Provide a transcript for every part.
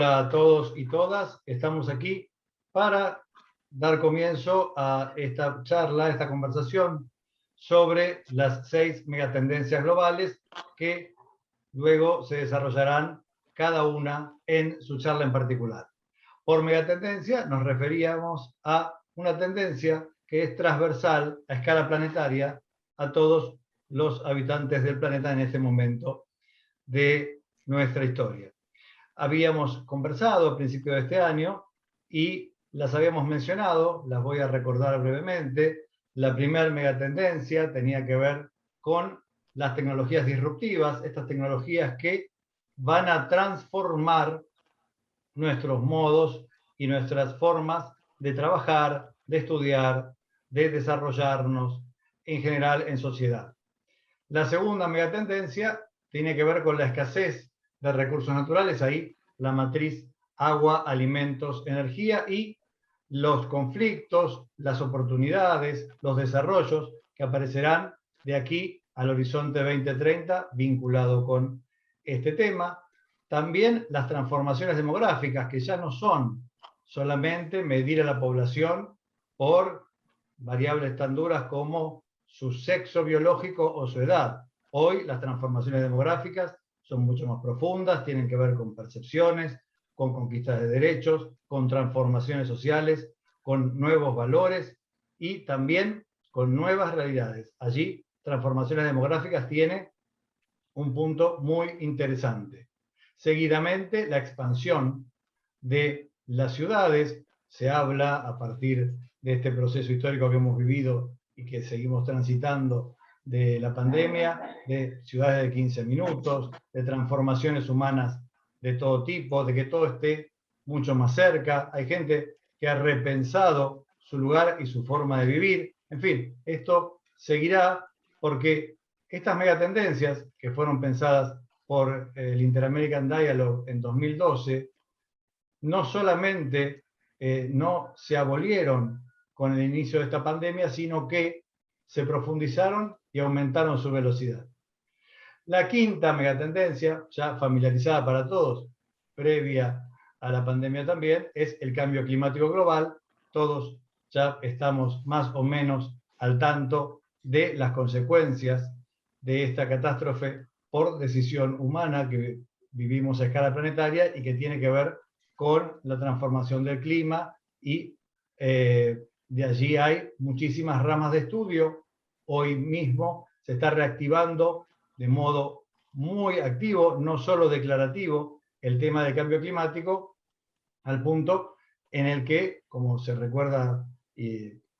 Hola a todos y todas. Estamos aquí para dar comienzo a esta charla, esta conversación sobre las 6 megatendencias globales que luego se desarrollarán cada una en su charla en particular. Por megatendencia nos referíamos a una tendencia que es transversal a escala planetaria a todos los habitantes del planeta en este momento de nuestra historia. Habíamos conversado a principios de este año y las habíamos mencionado, las voy a recordar brevemente. La primera megatendencia tenía que ver con las tecnologías disruptivas, estas tecnologías que van a transformar nuestros modos y nuestras formas de trabajar, de estudiar, de desarrollarnos en general en sociedad. La segunda megatendencia tiene que ver con la escasez de recursos naturales, ahí la matriz agua, alimentos, energía y los conflictos, las oportunidades, los desarrollos que aparecerán de aquí al horizonte 2030 vinculado con este tema. También las transformaciones demográficas, que ya no son solamente medir a la población por variables tan duras como su sexo biológico o su edad. Hoy las transformaciones demográficas son mucho más profundas, tienen que ver con percepciones, con conquistas de derechos, con transformaciones sociales, con nuevos valores y también con nuevas realidades. Allí, transformaciones demográficas tiene un punto muy interesante. Seguidamente, la expansión de las ciudades. Se habla a partir de este proceso histórico que hemos vivido y que seguimos transitando de la pandemia, de ciudades de 15 minutos, de transformaciones humanas de todo tipo, de que todo esté mucho más cerca. Hay gente que ha repensado su lugar y su forma de vivir. En fin, esto seguirá porque estas megatendencias que fueron pensadas por el Inter-American Dialogue en 2012 no solamente no se abolieron con el inicio de esta pandemia, sino que se profundizaron y aumentaron su velocidad. La quinta megatendencia, ya familiarizada para todos, previa a la pandemia también, es el cambio climático global. Todos ya estamos más o menos al tanto de las consecuencias de esta catástrofe por decisión humana que vivimos a escala planetaria y que tiene que ver con la transformación del clima y de allí hay muchísimas ramas de estudio. Hoy mismo se está reactivando de modo muy activo, no solo declarativo, el tema del cambio climático, al punto en el que, como se recuerda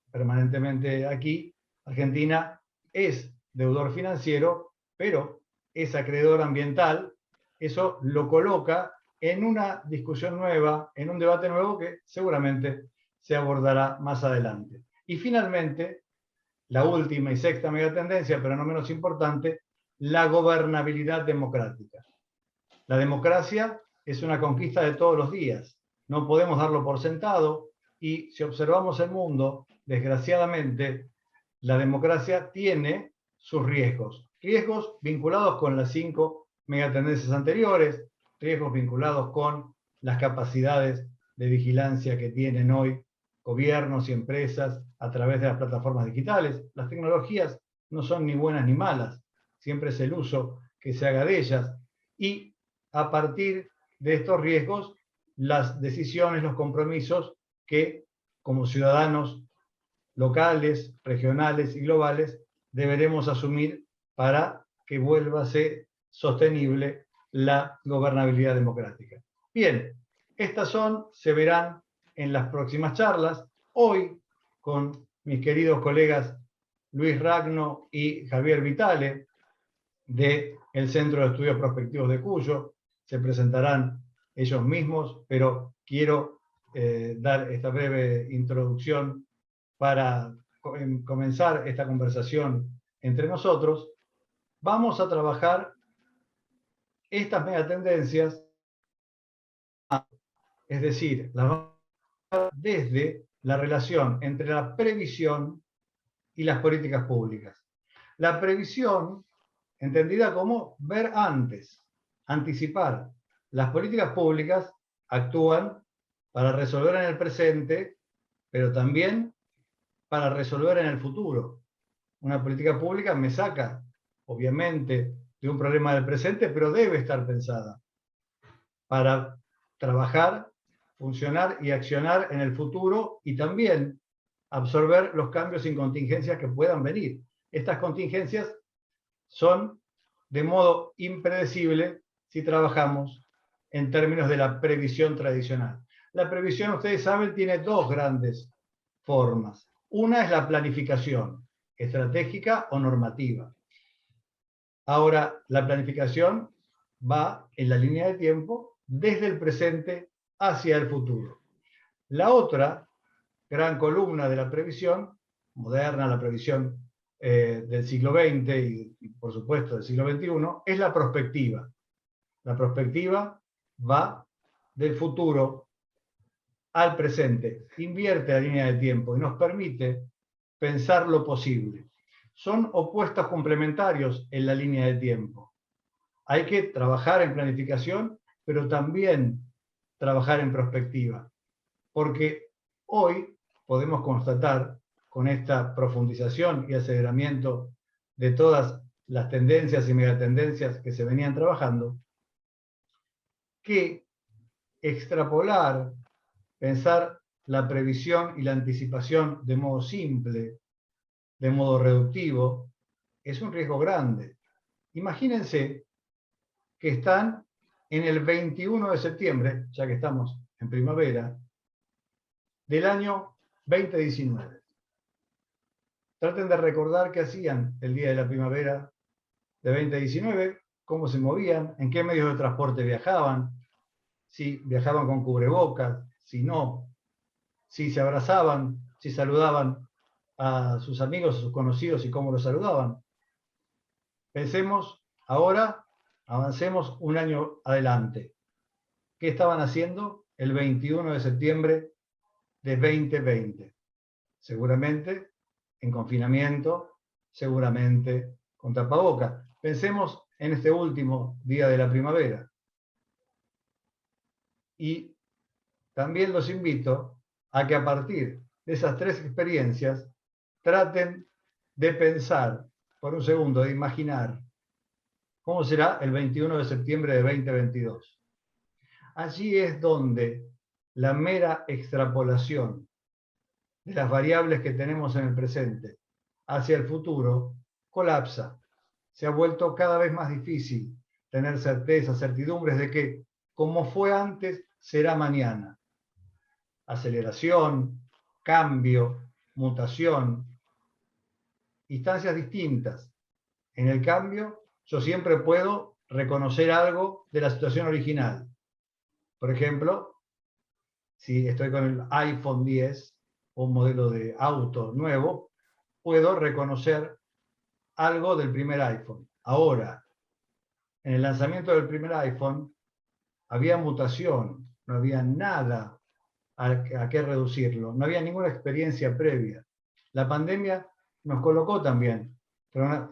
permanentemente aquí, Argentina es deudor financiero, pero es acreedor ambiental. Eso lo coloca en una discusión nueva, en un debate nuevo que seguramente se abordará más adelante. Y finalmente, la última y sexta megatendencia, pero no menos importante, la gobernabilidad democrática. La democracia es una conquista de todos los días. No podemos darlo por sentado y si observamos el mundo, desgraciadamente, la democracia tiene sus riesgos. Riesgos vinculados con las 5 megatendencias anteriores, riesgos vinculados con las capacidades de vigilancia que tienen hoy gobiernos y empresas a través de las plataformas digitales. Las tecnologías no son ni buenas ni malas, siempre es el uso que se haga de ellas. Y a partir de estos riesgos, las decisiones, los compromisos que como ciudadanos locales, regionales y globales deberemos asumir para que vuelva a ser sostenible la gobernabilidad democrática. Bien, estas se verán en las próximas charlas. Hoy, con mis queridos colegas Luis Ragno y Javier Vitale, del Centro de Estudios Prospectivos de Cuyo, se presentarán ellos mismos, pero quiero dar esta breve introducción para comenzar esta conversación entre nosotros. Vamos a trabajar estas megatendencias, es decir, desde la relación entre la previsión y las políticas públicas. La previsión, entendida como ver antes, anticipar. Las políticas públicas actúan para resolver en el presente, pero también para resolver en el futuro. Una política pública me saca, obviamente, de un problema del presente, pero debe estar pensada para trabajar, funcionar y accionar en el futuro y también absorber los cambios y contingencias que puedan venir. Estas contingencias son de modo impredecible si trabajamos en términos de la previsión tradicional. La previsión, ustedes saben, tiene dos grandes formas. Una es la planificación, estratégica o normativa. Ahora, la planificación va en la línea de tiempo desde el presente hacia el futuro. La otra gran columna de la previsión, moderna, la previsión del siglo XX y, por supuesto, del siglo XXI, es la prospectiva. La prospectiva va del futuro al presente, invierte la línea de tiempo y nos permite pensar lo posible. Son opuestos complementarios en la línea de tiempo. Hay que trabajar en planificación, pero también trabajar en prospectiva, porque hoy podemos constatar, con esta profundización y aceleramiento de todas las tendencias y megatendencias que se venían trabajando, que extrapolar, pensar la previsión y la anticipación de modo simple, de modo reductivo, es un riesgo grande. Imagínense que están en el 21 de septiembre, ya que estamos en primavera, del año 2019. Traten de recordar qué hacían el día de la primavera de 2019, cómo se movían, en qué medios de transporte viajaban, si viajaban con cubrebocas, si no, si se abrazaban, si saludaban a sus amigos, a sus conocidos y cómo los saludaban. Pensemos ahora, avancemos un año adelante. ¿Qué estaban haciendo el 21 de septiembre de 2020? Seguramente en confinamiento, seguramente con tapabocas. Pensemos en este último día de la primavera. Y también los invito a que a partir de esas tres experiencias traten de pensar por un segundo, de imaginar cómo será el 21 de septiembre de 2022. Allí es donde la mera extrapolación de las variables que tenemos en el presente hacia el futuro colapsa. Se ha vuelto cada vez más difícil tener certezas, certidumbres de que, como fue antes, será mañana. Aceleración, cambio, mutación, instancias distintas. En el cambio, yo siempre puedo reconocer algo de la situación original. Por ejemplo, si estoy con el iPhone 10, o un modelo de auto nuevo, puedo reconocer algo del primer iPhone. Ahora, en el lanzamiento del primer iPhone, había mutación, no había nada a qué reducirlo, no había ninguna experiencia previa. La pandemia nos colocó también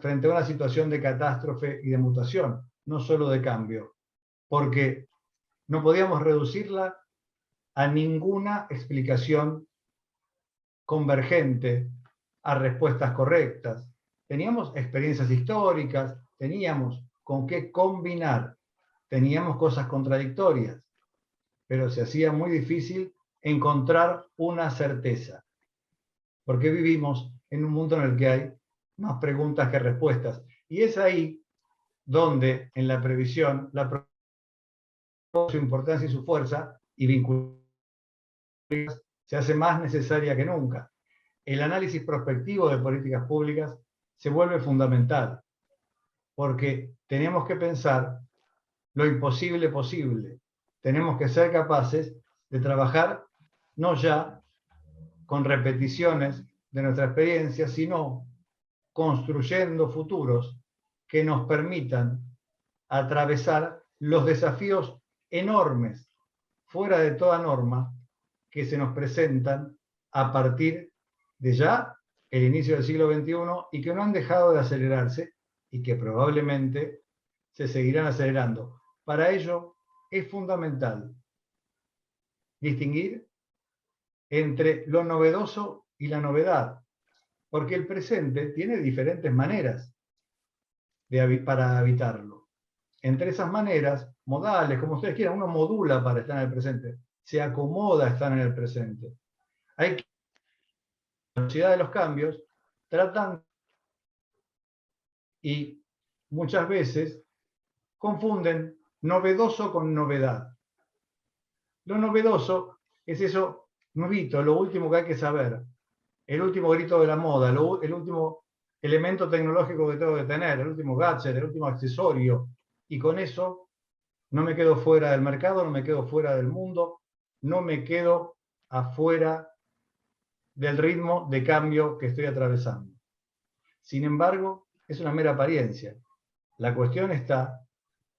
frente a una situación de catástrofe y de mutación, no solo de cambio, porque no podíamos reducirla a ninguna explicación convergente a respuestas correctas. Teníamos experiencias históricas, teníamos con qué combinar, teníamos cosas contradictorias, pero se hacía muy difícil encontrar una certeza, porque vivimos en un mundo en el que hay más preguntas que respuestas. Y es ahí donde en la previsión, su importancia y su fuerza y vinculación se hace más necesaria que nunca. El análisis prospectivo de políticas públicas se vuelve fundamental, porque tenemos que pensar lo imposible posible. Tenemos que ser capaces de trabajar no ya con repeticiones de nuestra experiencia, sino construyendo futuros que nos permitan atravesar los desafíos enormes, fuera de toda norma, que se nos presentan a partir de ya el inicio del siglo XXI y que no han dejado de acelerarse y que probablemente se seguirán acelerando. Para ello es fundamental distinguir entre lo novedoso y la novedad, porque el presente tiene diferentes maneras para habitarlo. Entre esas maneras, modales, como ustedes quieran, uno modula para estar en el presente, se acomoda a estar en el presente. Hay que, la velocidad de los cambios, tratan y muchas veces confunden novedoso con novedad. Lo novedoso es eso nuevito, lo último que hay que saber, el último grito de la moda, el último elemento tecnológico que tengo que tener, el último gadget, el último accesorio, y con eso no me quedo fuera del mercado, no me quedo fuera del mundo, no me quedo afuera del ritmo de cambio que estoy atravesando. Sin embargo, es una mera apariencia. La cuestión está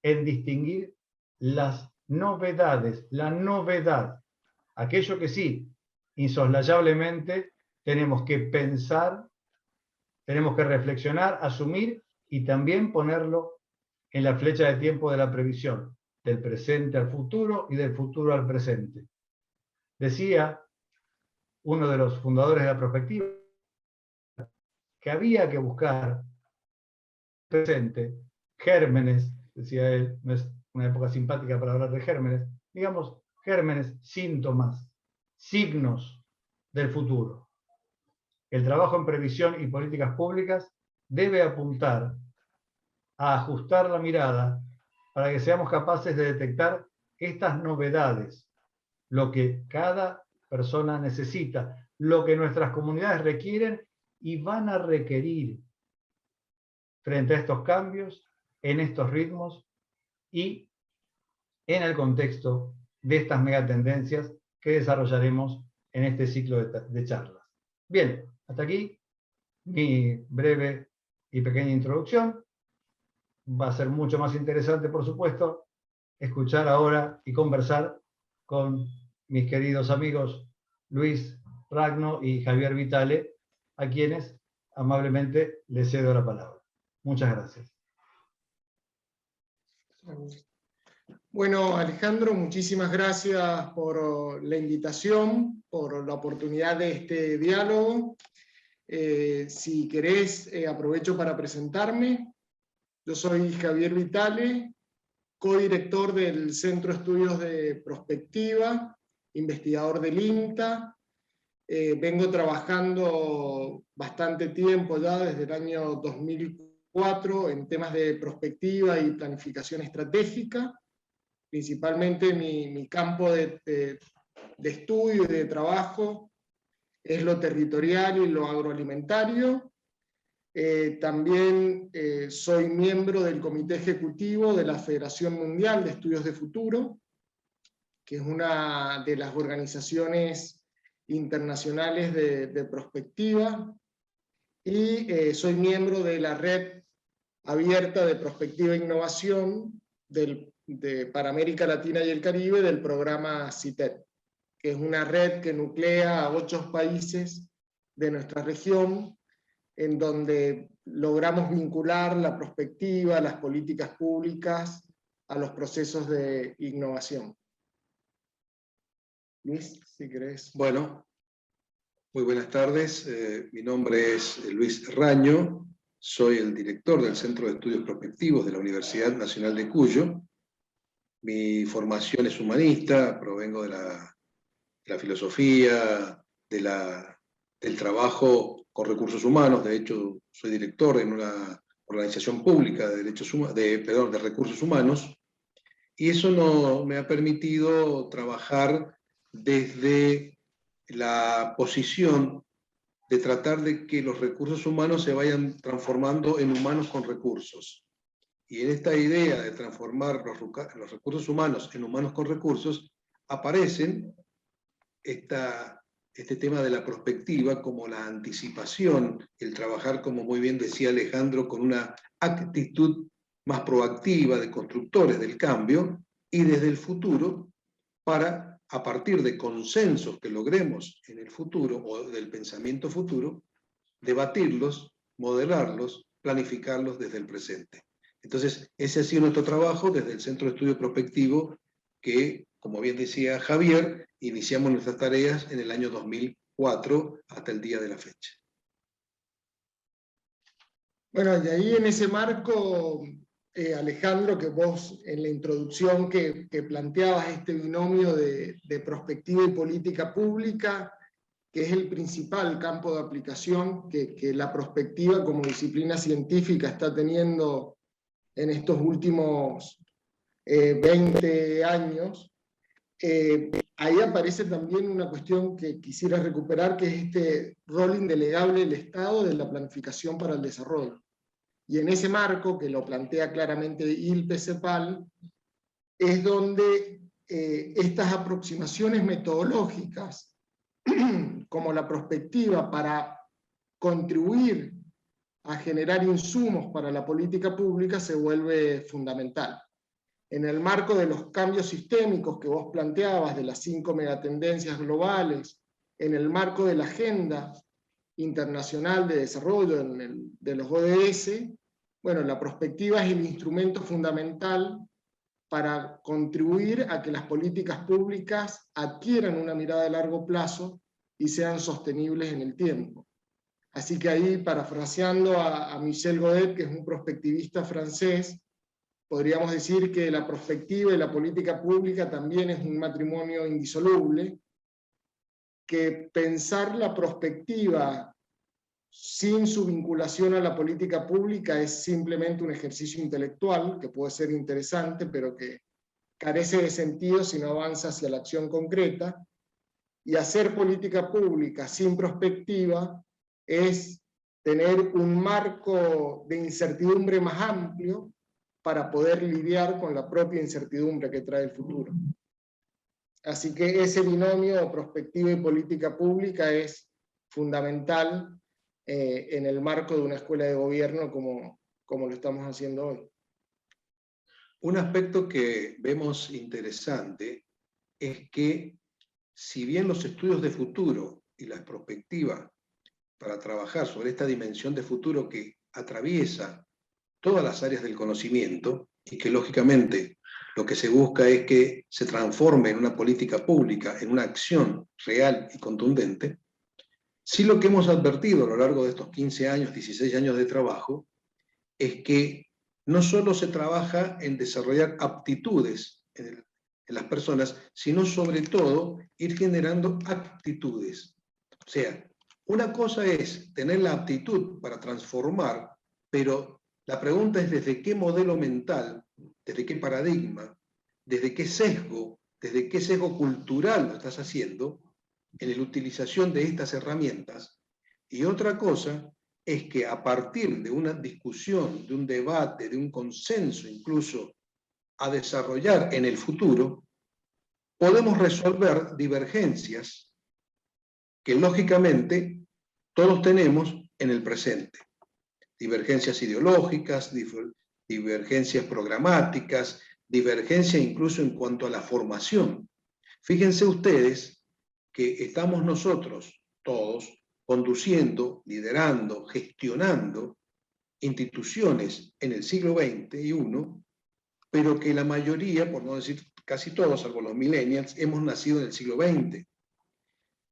en distinguir las novedades, la novedad, aquello que sí, insoslayablemente, tenemos que pensar, tenemos que reflexionar, asumir y también ponerlo en la flecha de tiempo de la previsión, del presente al futuro y del futuro al presente. Decía uno de los fundadores de la prospectiva que había que buscar presente gérmenes, decía él, no es una época simpática para hablar de gérmenes, digamos, gérmenes, síntomas, signos del futuro. El trabajo en previsión y políticas públicas debe apuntar a ajustar la mirada para que seamos capaces de detectar estas novedades, lo que cada persona necesita, lo que nuestras comunidades requieren y van a requerir frente a estos cambios, en estos ritmos y en el contexto de estas megatendencias que desarrollaremos en este ciclo de charlas. Bien, hasta aquí mi breve y pequeña introducción. Va a ser mucho más interesante, por supuesto, escuchar ahora y conversar con mis queridos amigos Luis Ragno y Javier Vitale, a quienes amablemente les cedo la palabra. Muchas gracias. Bueno, Alejandro, muchísimas gracias por la invitación, por la oportunidad de este diálogo. Si querés, aprovecho para presentarme. Yo soy Javier Vitale, codirector del Centro de Estudios de Prospectiva, investigador del INTA. Vengo trabajando bastante tiempo ya, desde el año 2004, en temas de prospectiva y planificación estratégica. Principalmente mi campo de estudio y de trabajo es lo territorial y lo agroalimentario. También soy miembro del Comité Ejecutivo de la Federación Mundial de Estudios de Futuro, que es una de las organizaciones internacionales de prospectiva, y soy miembro de la Red Abierta de Prospectiva e Innovación para América Latina y el Caribe del programa CITED, que es una red que nuclea a 8 países de nuestra región, en donde logramos vincular la prospectiva, las políticas públicas a los procesos de innovación. Luis, si querés. Bueno, muy buenas tardes. Mi nombre es Luis Raño, soy el director del Centro de Estudios Prospectivos de la Universidad Nacional de Cuyo. Mi formación es humanista, provengo de la filosofía, del trabajo con recursos humanos. De hecho, soy director en una organización pública de recursos humanos, y eso me ha permitido trabajar desde la posición de tratar de que los recursos humanos se vayan transformando en humanos con recursos. Y en esta idea de transformar los recursos humanos en humanos con recursos, aparecen este tema de la prospectiva como la anticipación, el trabajar, como muy bien decía Alejandro, con una actitud más proactiva de constructores del cambio, y desde el futuro, para, a partir de consensos que logremos en el futuro o del pensamiento futuro, debatirlos, modelarlos, planificarlos desde el presente. Entonces, ese ha sido nuestro trabajo desde el Centro de Estudio Prospectivo, que como bien decía Javier, iniciamos nuestras tareas en el año 2004 hasta el día de la fecha. Bueno, y ahí en ese marco, Alejandro, que vos en la introducción que planteabas este binomio de prospectiva y política pública, que es el principal campo de aplicación que la prospectiva como disciplina científica está teniendo en estos últimos 20 años, ahí aparece también una cuestión que quisiera recuperar, que es este rol indelegable del Estado de la planificación para el desarrollo. Y en ese marco, que lo plantea claramente ILPE-CEPAL, es donde estas aproximaciones metodológicas, como la prospectiva, para contribuir a generar insumos para la política pública, se vuelve fundamental. En el marco de los cambios sistémicos que vos planteabas, de las 5 megatendencias globales, en el marco de la Agenda Internacional de Desarrollo de los ODS, bueno, la prospectiva es el instrumento fundamental para contribuir a que las políticas públicas adquieran una mirada de largo plazo y sean sostenibles en el tiempo. Así que ahí, parafraseando a Michel Godet, que es un prospectivista francés, podríamos decir que la prospectiva y la política pública también es un matrimonio indisoluble, que pensar la prospectiva sin su vinculación a la política pública es simplemente un ejercicio intelectual, que puede ser interesante, pero que carece de sentido si no avanza hacia la acción concreta, y hacer política pública sin prospectiva es tener un marco de incertidumbre más amplio para poder lidiar con la propia incertidumbre que trae el futuro. Así que ese binomio prospectiva y política pública es fundamental en el marco de una escuela de gobierno como lo estamos haciendo hoy. Un aspecto que vemos interesante es que, si bien los estudios de futuro y la prospectiva para trabajar sobre esta dimensión de futuro que atraviesa todas las áreas del conocimiento y que lógicamente lo que se busca es que se transforme en una política pública, en una acción real y contundente, sí lo que hemos advertido a lo largo de estos 15 años, 16 años de trabajo, es que no solo se trabaja en desarrollar aptitudes en las personas, sino sobre todo ir generando actitudes. O sea, una cosa es tener la aptitud para transformar, pero la pregunta es desde qué modelo mental, desde qué paradigma, desde qué sesgo cultural lo estás haciendo en la utilización de estas herramientas. Y otra cosa es que a partir de una discusión, de un debate, de un consenso incluso a desarrollar en el futuro, podemos resolver divergencias que lógicamente todos tenemos en el presente. Divergencias ideológicas, divergencias programáticas, divergencia incluso en cuanto a la formación. Fíjense ustedes que estamos nosotros todos conduciendo, liderando, gestionando instituciones en el siglo XXI, pero que la mayoría, por no decir casi todos, salvo los millennials, hemos nacido en el siglo XX.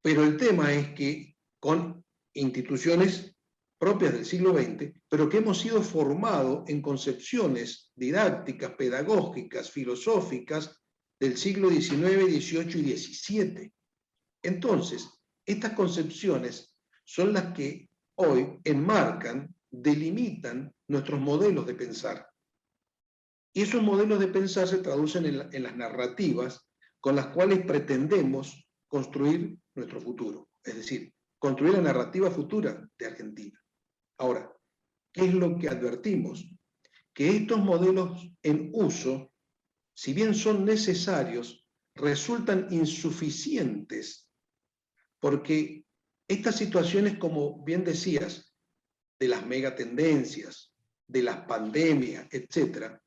Pero el tema es que con instituciones propias del siglo XX, pero que hemos sido formados en concepciones didácticas, pedagógicas, filosóficas del siglo XIX, XVIII y XVII. Entonces, estas concepciones son las que hoy enmarcan, delimitan nuestros modelos de pensar. Y esos modelos de pensar se traducen en las narrativas con las cuales pretendemos construir nuestro futuro. Es decir, construir la narrativa futura de Argentina. Ahora, ¿qué es lo que advertimos? Que estos modelos en uso, si bien son necesarios, resultan insuficientes, porque estas situaciones, como bien decías, de las megatendencias, de las pandemias, etc.,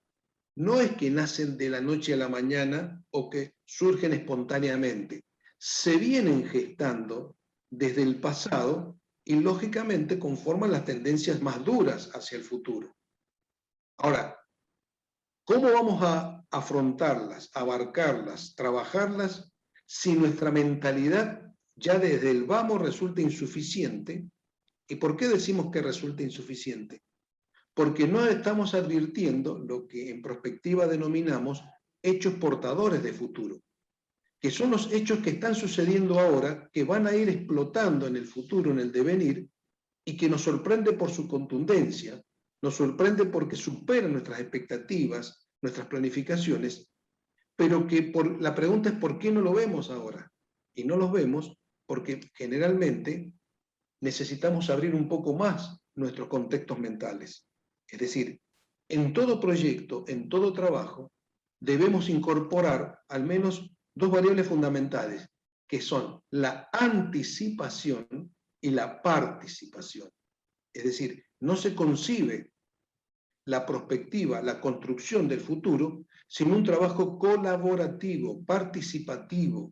no es que nacen de la noche a la mañana o que surgen espontáneamente. Se vienen gestando desde el pasado y lógicamente conforman las tendencias más duras hacia el futuro. Ahora, ¿cómo vamos a afrontarlas, abarcarlas, trabajarlas, si nuestra mentalidad ya desde el vamos resulta insuficiente. ¿Y por qué decimos que resulta insuficiente? Porque no estamos advirtiendo lo que en prospectiva denominamos hechos portadores de futuro, que son los hechos que están sucediendo ahora, que van a ir explotando en el futuro, en el devenir, y que nos sorprende por su contundencia, nos sorprende porque superan nuestras expectativas, nuestras planificaciones, pero que la pregunta es ¿por qué no lo vemos ahora? Y no los vemos porque generalmente necesitamos abrir un poco más nuestros contextos mentales. Es decir, en todo proyecto, en todo trabajo, debemos incorporar al menos dos variables fundamentales, que son la anticipación y la participación. Es decir, no se concibe la prospectiva, la construcción del futuro, sin un trabajo colaborativo, participativo,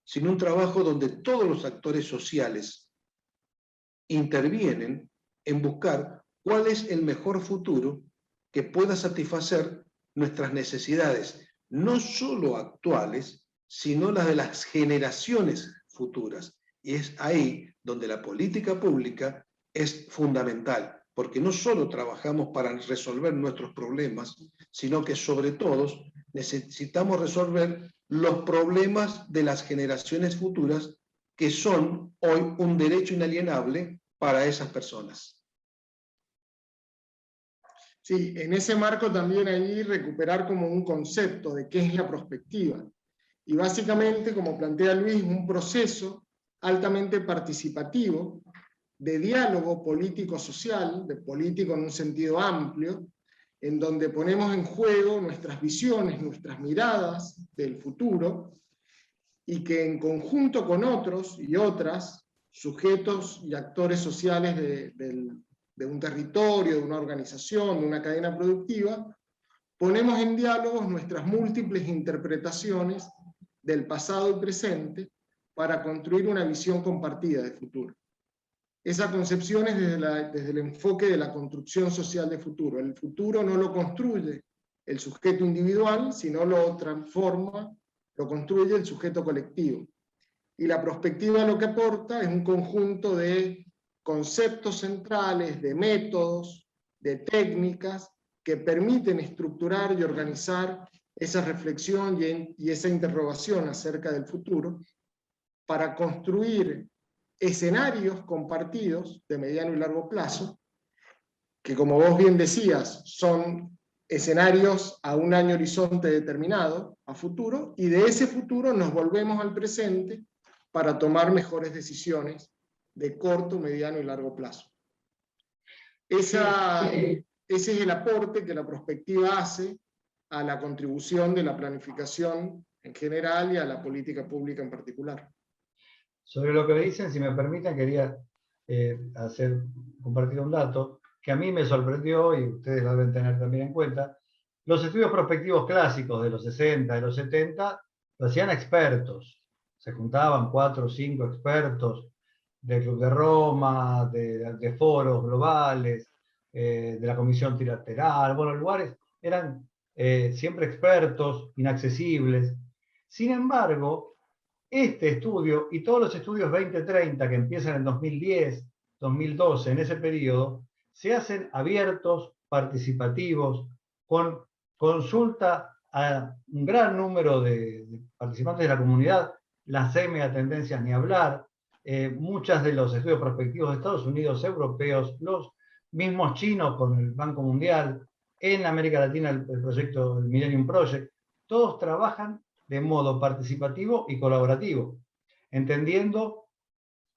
sin un trabajo donde todos los actores sociales intervienen en buscar cuál es el mejor futuro que pueda satisfacer nuestras necesidades, no solo actuales, sino las de las generaciones futuras. Y es ahí donde la política pública es fundamental, porque no solo trabajamos para resolver nuestros problemas, sino que sobre todo necesitamos resolver los problemas de las generaciones futuras, que son hoy un derecho inalienable para esas personas. Sí, en ese marco también ahí recuperar como un concepto de qué es la prospectiva. Y básicamente, como plantea Luis, un proceso altamente participativo de diálogo político-social, de político en un sentido amplio, en donde ponemos en juego nuestras visiones, nuestras miradas del futuro, y que en conjunto con otros y otras, sujetos y actores sociales de un territorio, de una organización, de una cadena productiva, ponemos en diálogo nuestras múltiples interpretaciones del pasado y presente para construir una visión compartida de futuro. Esa concepción es desde el enfoque de la construcción social de futuro. El futuro no lo construye el sujeto individual, sino lo transforma, lo construye el sujeto colectivo. Y la prospectiva lo que aporta es un conjunto de conceptos centrales, de métodos, de técnicas que permiten estructurar y organizar esa reflexión y esa interrogación acerca del futuro para construir escenarios compartidos de mediano y largo plazo, que como vos bien decías, son escenarios a un año horizonte determinado, a futuro, y de ese futuro nos volvemos al presente para tomar mejores decisiones de corto, mediano y largo plazo. Ese es el aporte que la prospectiva hace a la contribución de la planificación en general y a la política pública en particular. Sobre lo que me dicen, si me permiten, quería compartir un dato que a mí me sorprendió y ustedes lo deben tener también en cuenta. Los estudios prospectivos clásicos de los 60, de los 70, lo hacían expertos. Se juntaban 4 o 5 expertos del Club de Roma, de foros globales, de la Comisión Trilateral. Bueno, lugares eran siempre expertos, inaccesibles. Sin embargo, este estudio y todos los estudios 2030 que empiezan en 2010, 2012, en ese periodo, se hacen abiertos, participativos, con consulta a un gran número de participantes de la comunidad, las 6 megatendencias ni hablar, muchas de los estudios prospectivos de Estados Unidos, europeos, los mismos chinos con el Banco Mundial, en América Latina el proyecto, el Millennium Project, todos trabajan de modo participativo y colaborativo, entendiendo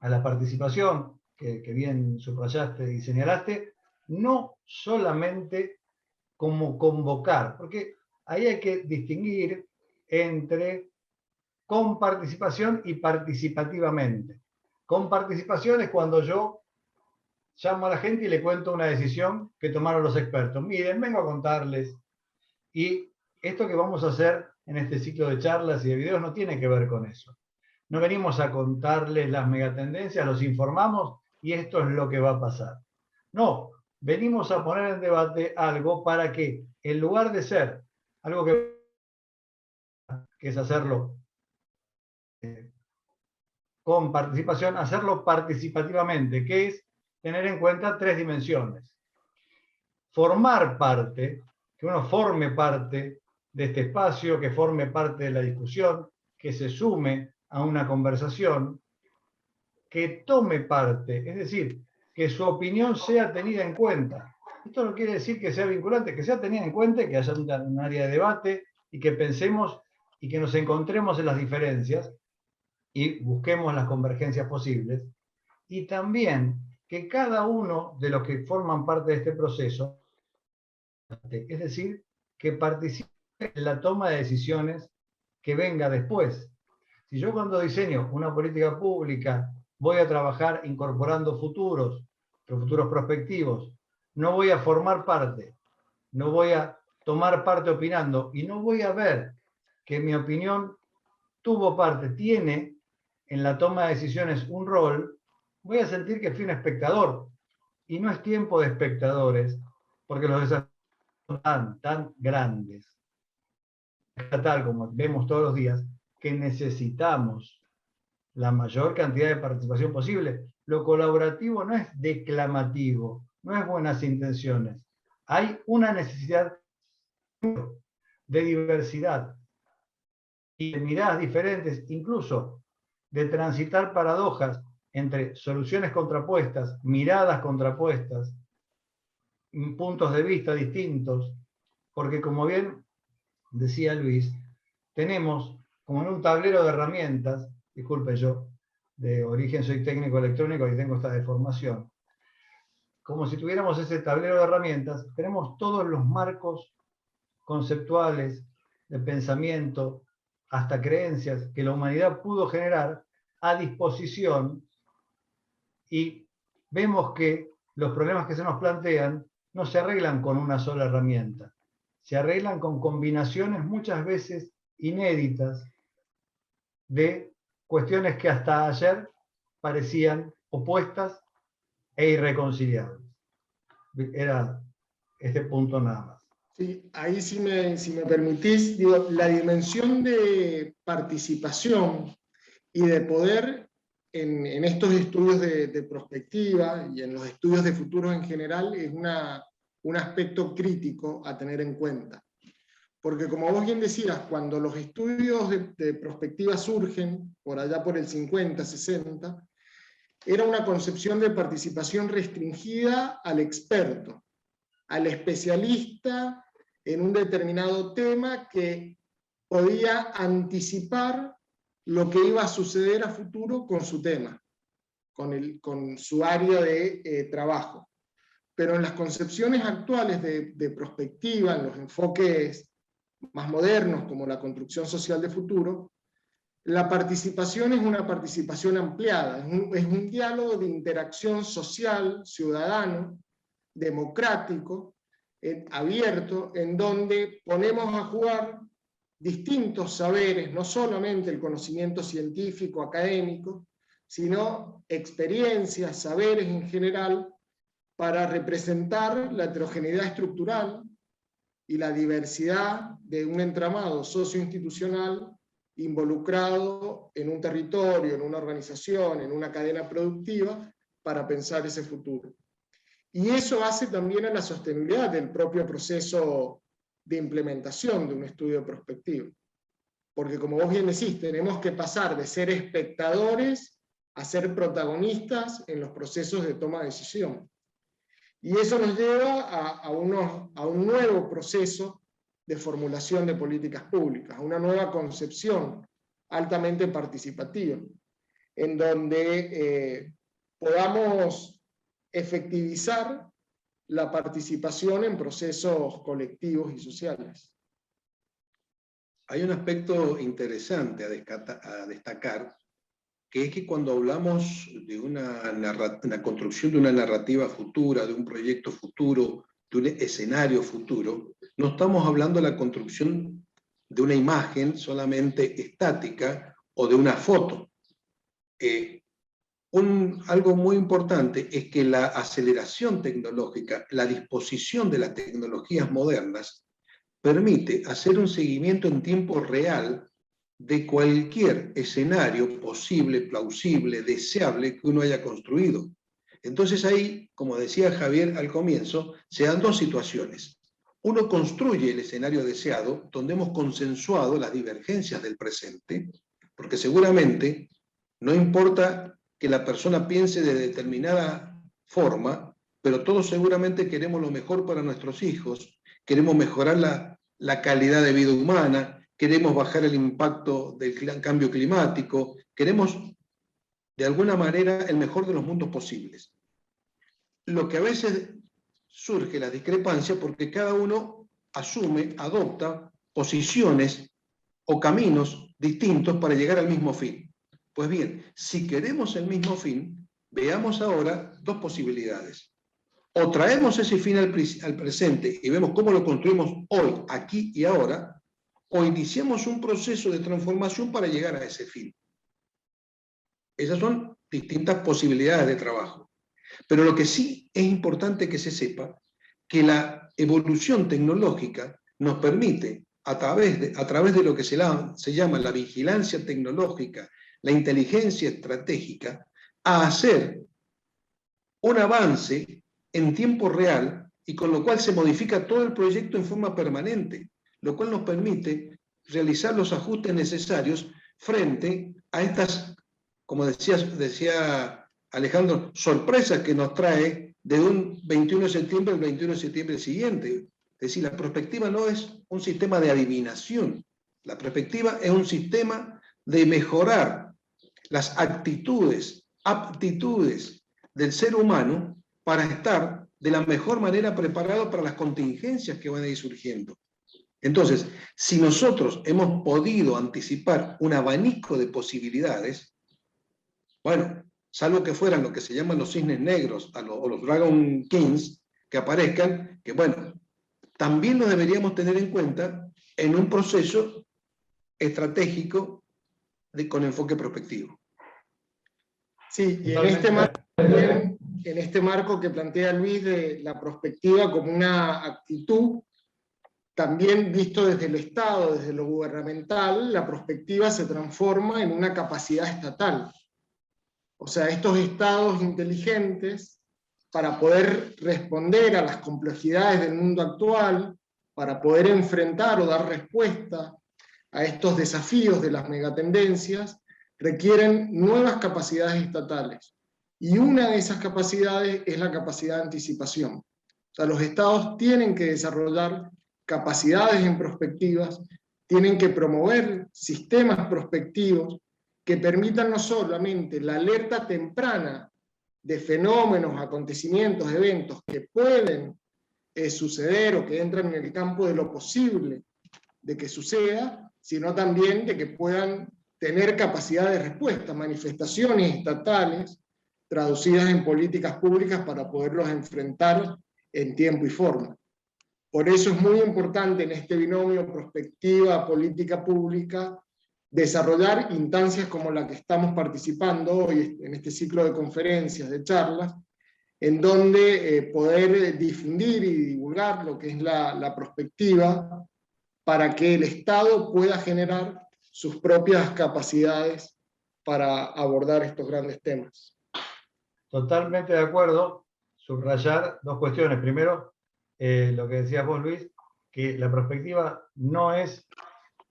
a la participación, que bien subrayaste y señalaste, no solamente como convocar, porque ahí hay que distinguir entre con participación y participativamente. Con participación es cuando yo llamo a la gente y le cuento una decisión que tomaron los expertos. Miren, vengo a contarles. Y esto que vamos a hacer en este ciclo de charlas y de videos no tiene que ver con eso. No venimos a contarles las megatendencias, los informamos y esto es lo que va a pasar. No, venimos a poner en debate algo para que, en lugar de ser algo que que es hacerlo con participación, hacerlo participativamente, que es tener en cuenta 3 dimensiones. Formar parte, que uno forme parte de este espacio, que forme parte de la discusión, que se sume a una conversación, que tome parte, es decir, que su opinión sea tenida en cuenta. Esto no quiere decir que sea vinculante, que sea tenida en cuenta y que haya un área de debate y que pensemos y que nos encontremos en las diferencias y busquemos las convergencias posibles. Y también que cada uno de los que forman parte de este proceso, es decir, que participe en la toma de decisiones que venga después. Si yo cuando diseño una política pública voy a trabajar incorporando futuros prospectivos, no voy a formar parte, no voy a tomar parte opinando y no voy a ver que mi opinión tuvo parte, tiene en la toma de decisiones un rol, voy a sentir que fui un espectador. Y no es tiempo de espectadores, porque los desafíos son tan grandes, tal como vemos todos los días, que necesitamos la mayor cantidad de participación posible. Lo colaborativo no es declamativo, no es buenas intenciones. Hay una necesidad de diversidad y de miradas diferentes, incluso de transitar paradojas entre soluciones contrapuestas, miradas contrapuestas, puntos de vista distintos, porque como bien decía Luis, tenemos como en un tablero de herramientas, disculpe, yo de origen soy técnico electrónico y tengo esta deformación, como si tuviéramos ese tablero de herramientas, tenemos todos los marcos conceptuales de pensamiento, hasta creencias que la humanidad pudo generar a disposición, y vemos que los problemas que se nos plantean no se arreglan con una sola herramienta, se arreglan con combinaciones muchas veces inéditas de cuestiones que hasta ayer parecían opuestas e irreconciliables. Era este punto nada más. Sí, ahí si me permitís, digo, la dimensión de participación y de poder en estos estudios de prospectiva y en los estudios de futuro en general es un aspecto crítico a tener en cuenta. Porque como vos bien decías, cuando los estudios de prospectiva surgen, por allá por el 50, 60, era una concepción de participación restringida al experto, al especialista en un determinado tema que podía anticipar lo que iba a suceder a futuro con su tema, con su área de trabajo. Pero en las concepciones actuales de prospectiva, en los enfoques más modernos como la construcción social de futuro, la participación es una participación ampliada, es un diálogo de interacción social, ciudadano, democrático, abierto, en donde ponemos a jugar distintos saberes, no solamente el conocimiento científico, académico, sino experiencias, saberes en general, para representar la heterogeneidad estructural y la diversidad de un entramado socioinstitucional involucrado en un territorio, en una organización, en una cadena productiva, para pensar ese futuro. Y eso hace también a la sostenibilidad del propio proceso de implementación de un estudio prospectivo. Porque como vos bien decís, tenemos que pasar de ser espectadores a ser protagonistas en los procesos de toma de decisión. Y eso nos lleva a un nuevo proceso de formulación de políticas públicas, a una nueva concepción altamente participativa, en donde podamos efectivizar la participación en procesos colectivos y sociales. Hay un aspecto interesante a destacar, que es que cuando hablamos de una construcción de una narrativa futura, de un proyecto futuro, de un escenario futuro, no estamos hablando de la construcción de una imagen solamente estática o de una foto. Algo muy importante es que la aceleración tecnológica, la disposición de las tecnologías modernas, permite hacer un seguimiento en tiempo real de cualquier escenario posible, plausible, deseable que uno haya construido. Entonces ahí, como decía Javier al comienzo, se dan dos situaciones. Uno construye el escenario deseado, donde hemos consensuado las divergencias del presente, porque seguramente no importa que la persona piense de determinada forma, pero todos seguramente queremos lo mejor para nuestros hijos, queremos mejorar la calidad de vida humana, queremos bajar el impacto del cambio climático, queremos de alguna manera el mejor de los mundos posibles. Lo que a veces surge la discrepancia porque cada uno asume, adopta posiciones o caminos distintos para llegar al mismo fin. Pues bien, si queremos el mismo fin, veamos ahora dos posibilidades. O traemos ese fin al presente y vemos cómo lo construimos hoy, aquí y ahora, o iniciamos un proceso de transformación para llegar a ese fin. Esas son distintas posibilidades de trabajo. Pero lo que sí es importante que se sepa, que la evolución tecnológica nos permite, a través de lo que se llama la vigilancia tecnológica, la inteligencia estratégica, a hacer un avance en tiempo real y con lo cual se modifica todo el proyecto en forma permanente, lo cual nos permite realizar los ajustes necesarios frente a estas, como decía Alejandro, sorpresas que nos trae de un 21 de septiembre al 21 de septiembre siguiente. Es decir, la perspectiva no es un sistema de adivinación, la perspectiva es un sistema de mejorar las actitudes, aptitudes del ser humano para estar de la mejor manera preparado para las contingencias que van a ir surgiendo. Entonces, si nosotros hemos podido anticipar un abanico de posibilidades, bueno, salvo que fueran lo que se llaman los cisnes negros o los Dragon Kings que aparezcan, que bueno, también lo deberíamos tener en cuenta en un proceso estratégico con enfoque prospectivo. Sí, y en este marco que plantea Luis de la prospectiva como una actitud, también visto desde el Estado, desde lo gubernamental, la prospectiva se transforma en una capacidad estatal. O sea, estos estados inteligentes, para poder responder a las complejidades del mundo actual, para poder enfrentar o dar respuesta a estos desafíos de las megatendencias, requieren nuevas capacidades estatales. Y una de esas capacidades es la capacidad de anticipación. O sea, los estados tienen que desarrollar capacidades en prospectivas, tienen que promover sistemas prospectivos que permitan no solamente la alerta temprana de fenómenos, acontecimientos, eventos que pueden suceder o que entran en el campo de lo posible de que suceda, sino también de que puedan tener capacidad de respuesta, manifestaciones estatales traducidas en políticas públicas para poderlos enfrentar en tiempo y forma. Por eso es muy importante en este binomio prospectiva, política pública, desarrollar instancias como la que estamos participando hoy en este ciclo de conferencias, de charlas, en donde poder difundir y divulgar lo que es la prospectiva para que el Estado pueda generar sus propias capacidades para abordar estos grandes temas. Totalmente de acuerdo. Subrayar dos cuestiones. Primero, lo que decías vos, Luis, que la perspectiva no es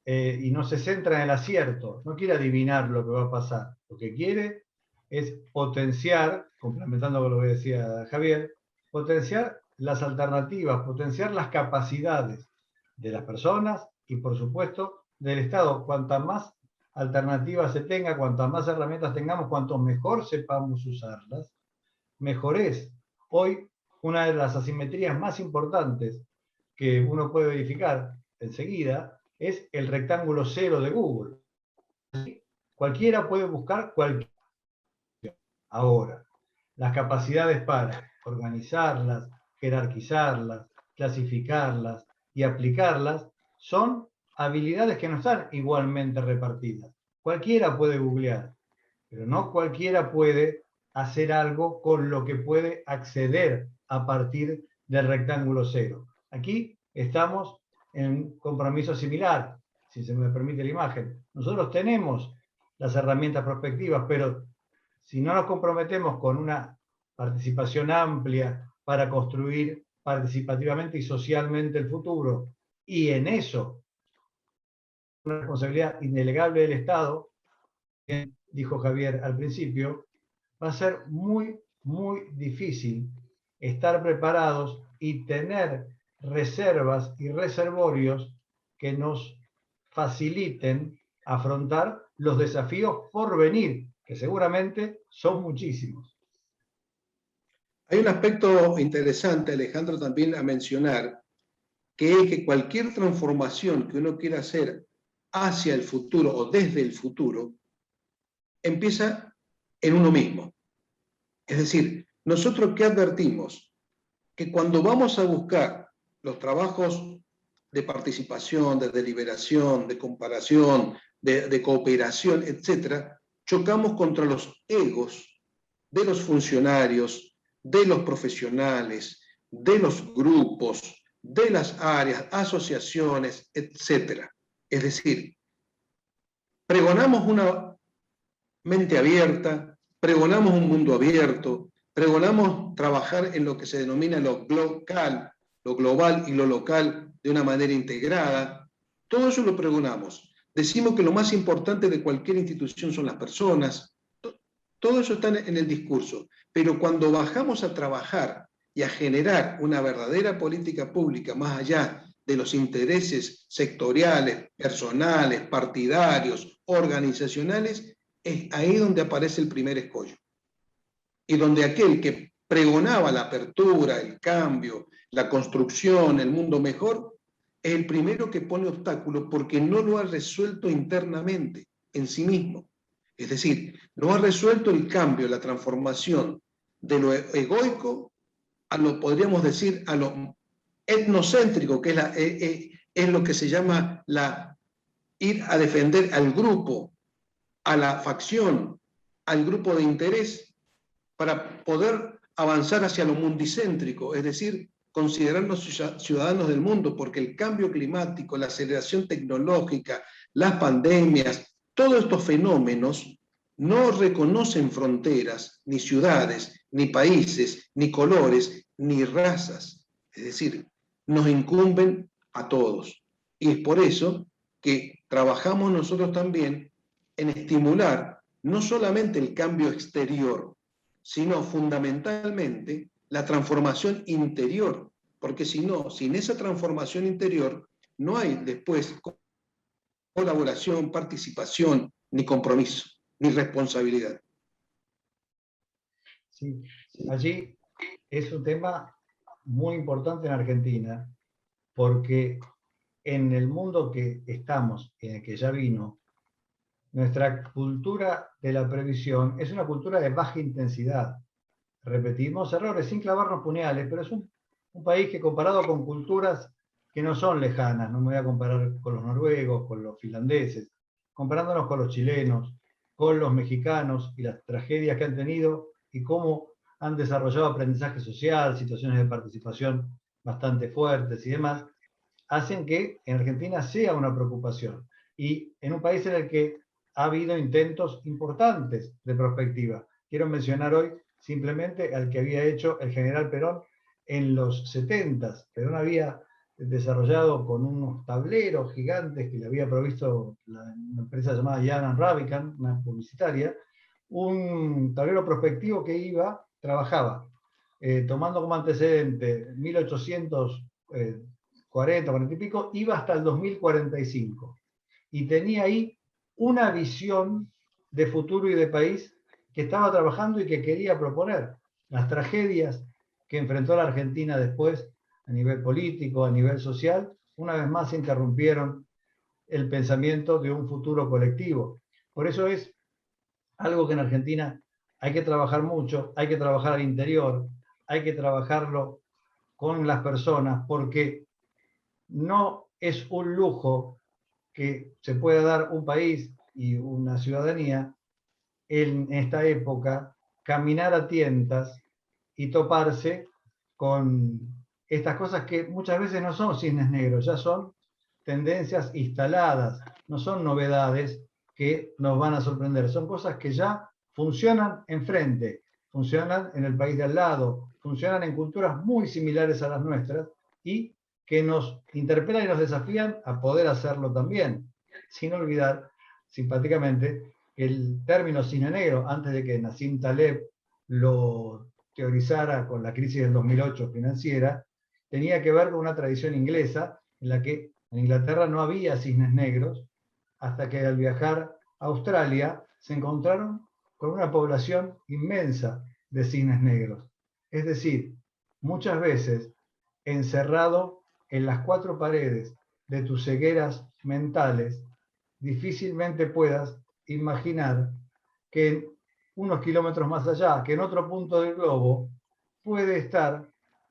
y no se centra en el acierto, no quiere adivinar lo que va a pasar. Lo que quiere es potenciar, complementando con lo que decía Javier, potenciar las alternativas, potenciar las capacidades de las personas y, por supuesto, del Estado. Cuantas más alternativas se tenga, cuantas más herramientas tengamos, cuanto mejor sepamos usarlas, mejor es. Hoy, una de las asimetrías más importantes que uno puede verificar enseguida es el rectángulo cero de Google. Cualquiera puede buscar cualquier. Ahora, las capacidades para organizarlas, jerarquizarlas, clasificarlas y aplicarlas son habilidades que no están igualmente repartidas. Cualquiera puede googlear, pero no cualquiera puede hacer algo con lo que puede acceder a partir del rectángulo cero. Aquí estamos en un compromiso similar, si se me permite la imagen, Nosotros tenemos las herramientas prospectivas, pero si no nos comprometemos con una participación amplia para construir participativamente y socialmente el futuro, y en eso una responsabilidad indelegable del Estado, que dijo Javier al principio, va a ser muy, muy difícil estar preparados y tener reservas y reservorios que nos faciliten afrontar los desafíos por venir, que seguramente son muchísimos. Hay un aspecto interesante, Alejandro, también a mencionar, que es que cualquier transformación que uno quiera hacer hacia el futuro o desde el futuro, empieza en uno mismo. Es decir, nosotros ¿qué advertimos? Que cuando vamos a buscar los trabajos de participación, de deliberación, de comparación, de cooperación, etcétera, chocamos contra los egos de los funcionarios, de los profesionales, de los grupos, de las áreas, asociaciones, etcétera. Es decir, pregonamos una mente abierta, pregonamos un mundo abierto, pregonamos trabajar en lo que se denomina lo local, lo global y lo local de una manera integrada. Todo eso lo pregonamos. Decimos que lo más importante de cualquier institución son las personas. Todo eso está en el discurso. Pero cuando bajamos a trabajar y a generar una verdadera política pública más allá de los intereses sectoriales, personales, partidarios, organizacionales, es ahí donde aparece el primer escollo. Y donde aquel que pregonaba la apertura, el cambio, la construcción, el mundo mejor, es el primero que pone obstáculos porque no lo ha resuelto internamente, en sí mismo. Es decir, no ha resuelto el cambio, la transformación de lo egoico a lo, podríamos decir, a lo etnocéntrico, que es lo que se llama ir a defender al grupo, a la facción, al grupo de interés, para poder avanzar hacia lo mundicéntrico, es decir, considerarnos ciudadanos del mundo, porque el cambio climático, la aceleración tecnológica, las pandemias, todos estos fenómenos no reconocen fronteras, ni ciudades, ni países, ni colores, ni razas. Es decir, nos incumben a todos. Y es por eso que trabajamos nosotros también en estimular no solamente el cambio exterior, sino fundamentalmente la transformación interior, porque si no, sin esa transformación interior, no hay después colaboración, participación, ni compromiso, ni responsabilidad. Sí, allí es un tema muy importante en Argentina, porque en el mundo que estamos, en el que ya vino, nuestra cultura de la previsión es una cultura de baja intensidad. Repetimos errores sin clavarnos puñales, pero es un país que comparado con culturas que no son lejanas, no me voy a comparar con los noruegos, con los finlandeses, comparándonos con los chilenos, con los mexicanos y las tragedias que han tenido y cómo han desarrollado aprendizaje social, situaciones de participación bastante fuertes y demás, hacen que en Argentina sea una preocupación. Y en un país en el que ha habido intentos importantes de prospectiva. Quiero mencionar hoy simplemente al que había hecho el general Perón en los 70. Perón había desarrollado con unos tableros gigantes que le había provisto una empresa llamada Jan Ravikant, una publicitaria, un tablero prospectivo que trabajaba, tomando como antecedente 1840, 40 y pico, iba hasta el 2045. Y tenía ahí una visión de futuro y de país que estaba trabajando y que quería proponer. Las tragedias que enfrentó la Argentina después, a nivel político, a nivel social, una vez más interrumpieron el pensamiento de un futuro colectivo. Por eso es algo que en Argentina hay que trabajar mucho, hay que trabajar al interior, hay que trabajarlo con las personas, porque no es un lujo que se pueda dar un país y una ciudadanía en esta época, caminar a tientas y toparse con estas cosas que muchas veces no son cisnes negros, ya son tendencias instaladas, no son novedades que nos van a sorprender, son cosas que ya funcionan enfrente, funcionan en el país de al lado, funcionan en culturas muy similares a las nuestras y que nos interpelan y nos desafían a poder hacerlo también, sin olvidar, simpáticamente, el término cisne negro, antes de que Nassim Taleb lo teorizara con la crisis del 2008 financiera, tenía que ver con una tradición inglesa en la que en Inglaterra no había cisnes negros, hasta que al viajar a Australia se encontraron con una población inmensa de cisnes negros. Es decir, muchas veces encerrado en las cuatro paredes de tus cegueras mentales, difícilmente puedas imaginar que unos kilómetros más allá, que en otro punto del globo, puede estar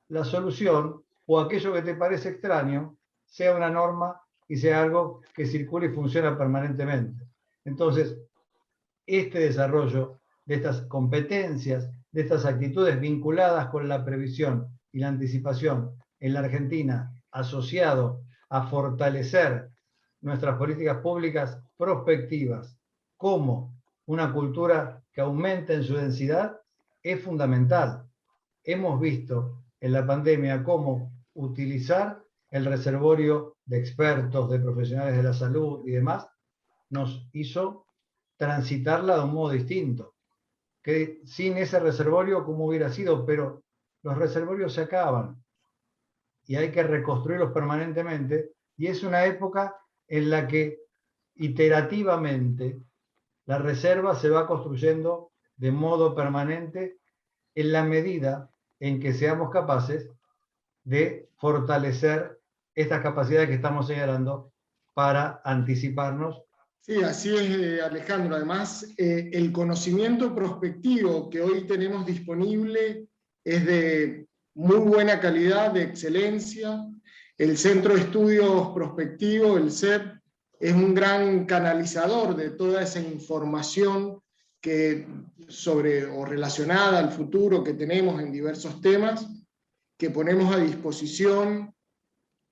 la solución o aquello que te parece extraño sea una norma y sea algo que circula y funciona permanentemente. Entonces, este desarrollo de estas competencias, de estas actitudes vinculadas con la previsión y la anticipación en la Argentina, asociado a fortalecer nuestras políticas públicas prospectivas como una cultura que aumente en su densidad, es fundamental. Hemos visto en la pandemia cómo utilizar el reservorio de expertos, de profesionales de la salud y demás, nos hizo transitarla de un modo distinto. Que sin ese reservorio, ¿cómo hubiera sido? Pero los reservorios se acaban y hay que reconstruirlos permanentemente, y es una época en la que iterativamente la reserva se va construyendo de modo permanente en la medida en que seamos capaces de fortalecer estas capacidades que estamos señalando para anticiparnos. Sí, así es, Alejandro. Además, el conocimiento prospectivo que hoy tenemos disponible es de muy buena calidad, de excelencia. El Centro de Estudios Prospectivos, el CEP, es un gran canalizador de toda esa información que sobre o relacionada al futuro que tenemos en diversos temas, que ponemos a disposición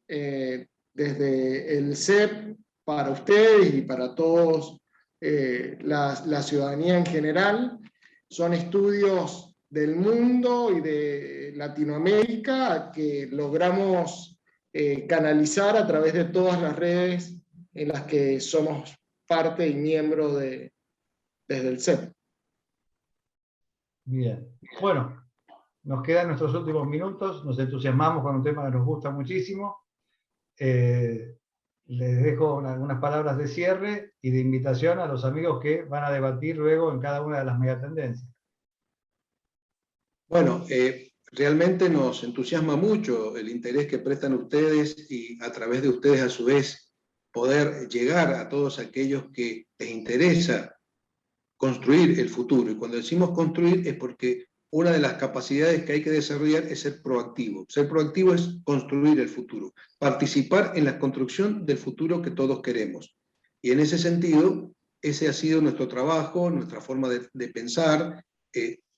desde el CEP para ustedes y para todos la ciudadanía en general. Son estudios del mundo y de Latinoamérica que logramos canalizar a través de todas las redes en las que somos parte y miembro desde el CEP. Bien. Bueno, nos quedan nuestros últimos minutos, nos entusiasmamos con un tema que nos gusta muchísimo. Les dejo algunas palabras de cierre y de invitación a los amigos que van a debatir luego en cada una de las megatendencias. Bueno, realmente nos entusiasma mucho el interés que prestan ustedes y a través de ustedes a su vez poder llegar a todos aquellos que les interesa construir el futuro. Y cuando decimos construir es porque una de las capacidades que hay que desarrollar es ser proactivo. Ser proactivo es construir el futuro, participar en la construcción del futuro que todos queremos. Y en ese sentido, ese ha sido nuestro trabajo, nuestra forma de pensar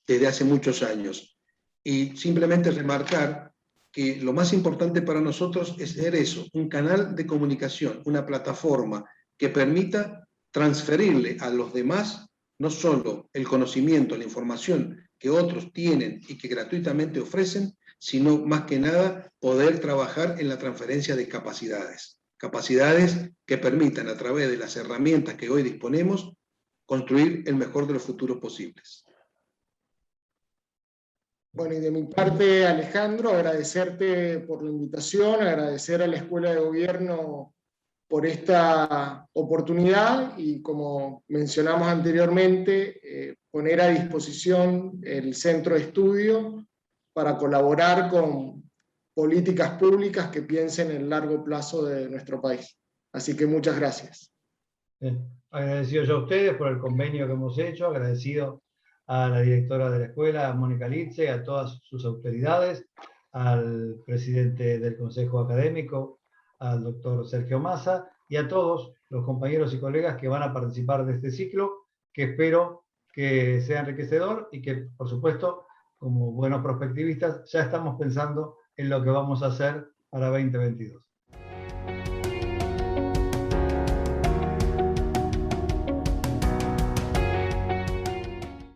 desde hace muchos años. Y simplemente remarcar que lo más importante para nosotros es ser eso, un canal de comunicación, una plataforma que permita transferirle a los demás no solo el conocimiento, la información que otros tienen y que gratuitamente ofrecen, sino más que nada poder trabajar en la transferencia de capacidades. Capacidades que permitan a través de las herramientas que hoy disponemos construir el mejor de los futuros posibles. Bueno, y de mi parte, Alejandro, agradecerte por la invitación, agradecer a la Escuela de Gobierno por esta oportunidad y, como mencionamos anteriormente, poner a disposición el centro de estudio para colaborar con políticas públicas que piensen en el largo plazo de nuestro país. Así que muchas gracias. Bien. Agradecido yo a ustedes por el convenio que hemos hecho, agradecido a la directora de la escuela, a Mónica Litze, a todas sus autoridades, al presidente del Consejo Académico, al doctor Sergio Massa, y a todos los compañeros y colegas que van a participar de este ciclo, que espero que sea enriquecedor y que, por supuesto, como buenos prospectivistas, ya estamos pensando en lo que vamos a hacer para 2022.